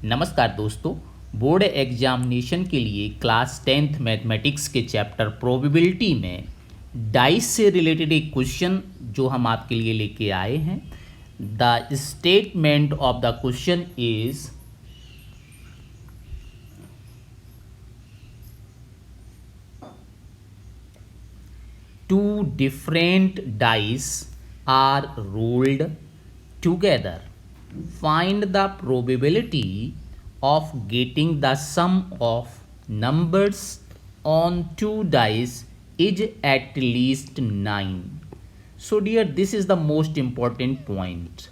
नमस्कार दोस्तों। Board examination के लिए क्लास 10th मैथमेटिक्स के चैप्टर प्रोबेबिलिटी में डाइस से रिलेटेड एक क्वेश्चन जो हम आपके लिए लेके आए हैं। The statement of the question is two different dice are rolled together. Find the probability of getting the sum of numbers on two dice is at least 9. So dear, this is the most important point.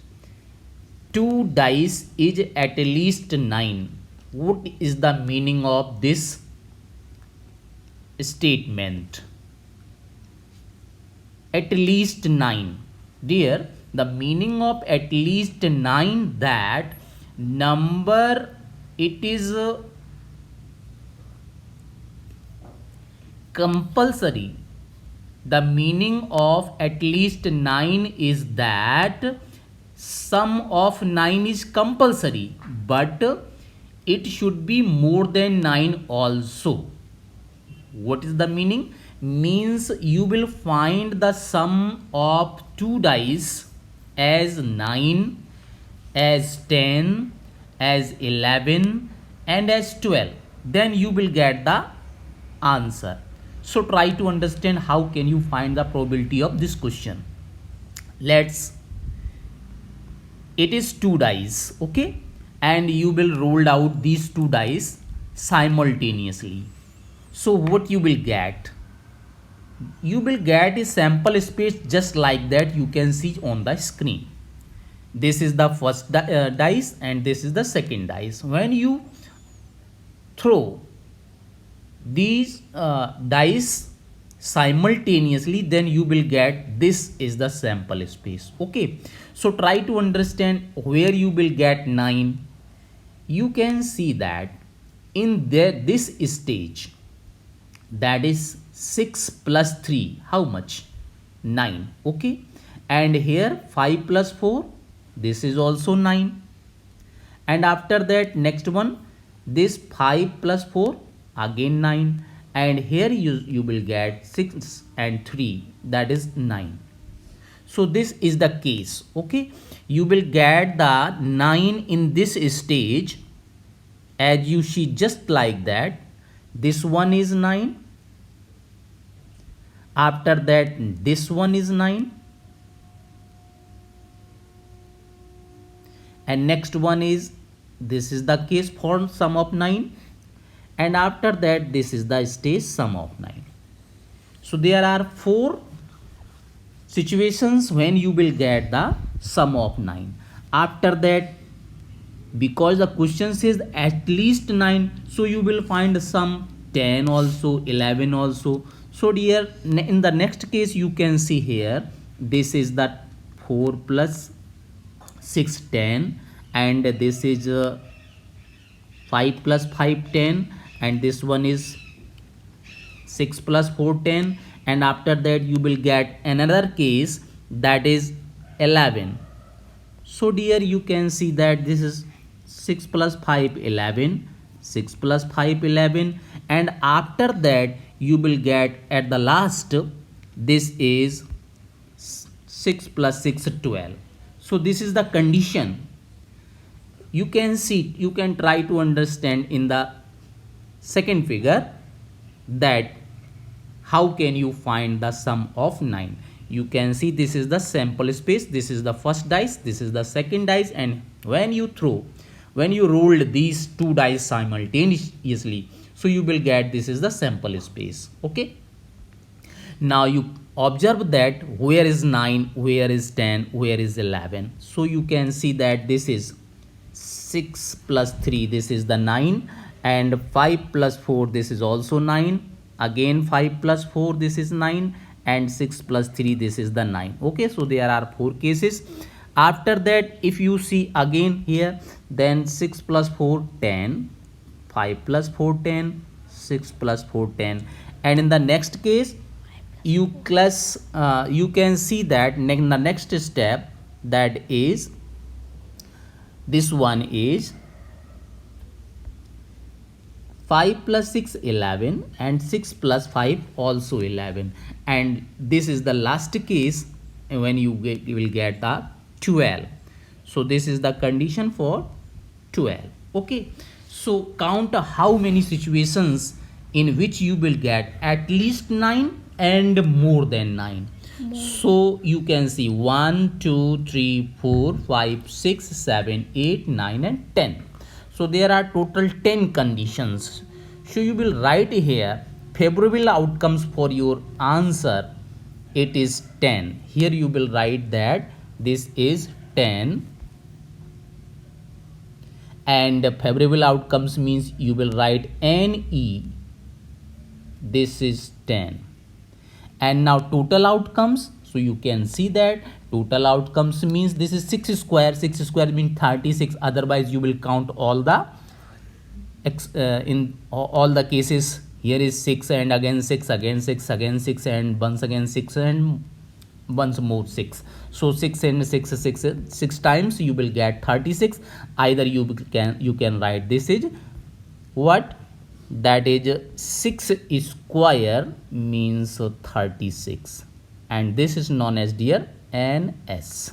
Two dice is at least 9. What is the meaning of this statement? At least 9. Dear, the meaning of at least 9 that number it is compulsory. The meaning of at least 9 is that sum of 9 is compulsory, but it should be more than 9 also. What is the meaning? Means you will find the sum of two dice as 9, as 10, as 11 and as 12. Then you will get the answer. So try to understand how can you find the probability of this question. It is two dice, okay, and you will roll out these two dice simultaneously. So what you will get? You will get a sample space just like that you can see on the screen. This is the first dice and this is the second dice. When you throw these dice simultaneously, then you will get this is the sample space. Okay, so try to understand where you will get 9. You can see that in this stage, that is 6 plus 3, how much? 9. Okay, and here 5 plus 4, this is also 9. And after that, next one, this 5 plus 4, again 9. And here you will get 6 and 3, that is 9. So this is the case. Okay, you will get the 9 in this stage as you see, just like that. This one is 9. After that, this one is 9. And next one is, this is the case for sum of 9. And after that, this is the stage sum of 9. So there are 4 situations when you will get the sum of 9. After that, because the question says at least 9, so you will find some 10 also, 11 also. So dear, in the next case you can see here, this is the 4 plus 6, 10, and this is 5 plus 5, 10, and this one is 6 plus 4, 10, and after that you will get another case, that is 11. So dear, you can see that this is 6 plus 5, 11, 6 plus 5, 11, and after that you will get at the last, this is 6 plus 6, 12. So this is the condition. You can see, you can try to understand in the second figure that how can you find the sum of 9. You can see this is the sample space, this is the first dice, this is the second dice, and when you rolled these two dice simultaneously, so you will get this is the sample space. Okay, now you observe that where is 9, where is 10, where is 11. So you can see that this is 6 plus 3, this is the 9, and 5 plus 4, this is also 9, again 5 plus 4, this is 9, and 6 plus 3, this is the 9. Okay, so there are 4 cases. After that, if you see again here, then 6 plus 4, 10, 5 plus 4, 10, 6 plus 4, 10, and in the next case you can see that in the next step, that is this one is 5 plus 6 11 and 6 plus 5 also 11, and this is the last case when you will get the 12. So this is the condition for 12. Okay, so count how many situations in which you will get at least 9 and more than 9. So you can see 1 2 3 4 5 6 7 8 9 and 10. So there are total 10 conditions. So you will write here favorable outcomes for your answer. It is 10. Here you will write that this is 10, and favorable outcomes means you will write NE. This is 10. And now total outcomes, so you can see that total outcomes means this is 6 square. 6 square means 36, otherwise you will count all the in all the cases. Here is 6 and again 6, again 6, again 6, and once again 6 and once more 6. So 6 and 6 times you will get 36. Either you can write this is what, that is 6 square means 36, and this is known as dear NS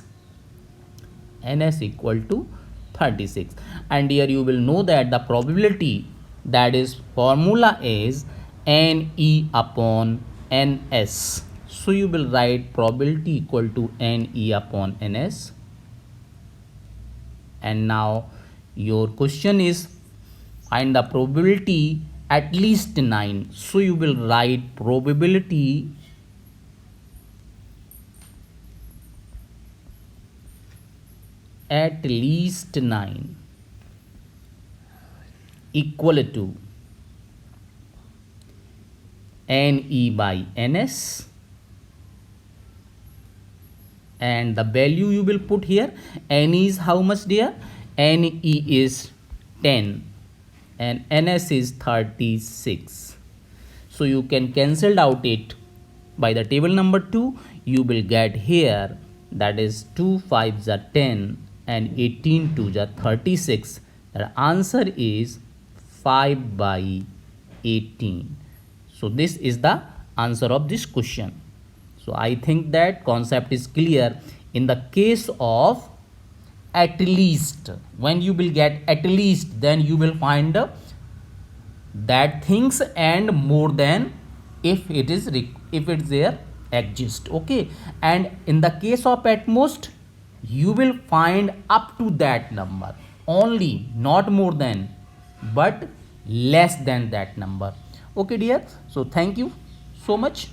equal to 36. And here you will know that the probability, that is formula, is NE upon NS. So you will write probability equal to NE upon NS. And now your question is find the probability at least 9. So you will write probability at least 9 equal to NE by NS, and the value you will put here. NE is how much dear? NE is 10 and NS is 36. So you can cancel out it by the table number 2. You will get here, that is 2 5s are 10 and 18 2s are 36. The answer is 5 by 18. So this is the answer of this question. So I think that concept is clear. In the case of at least, when you will get at least, then you will find that things and more than if it is there exist. Okay, and in the case of at most, you will find up to that number only, not more than but less than that number. Okay dear, so thank you so much.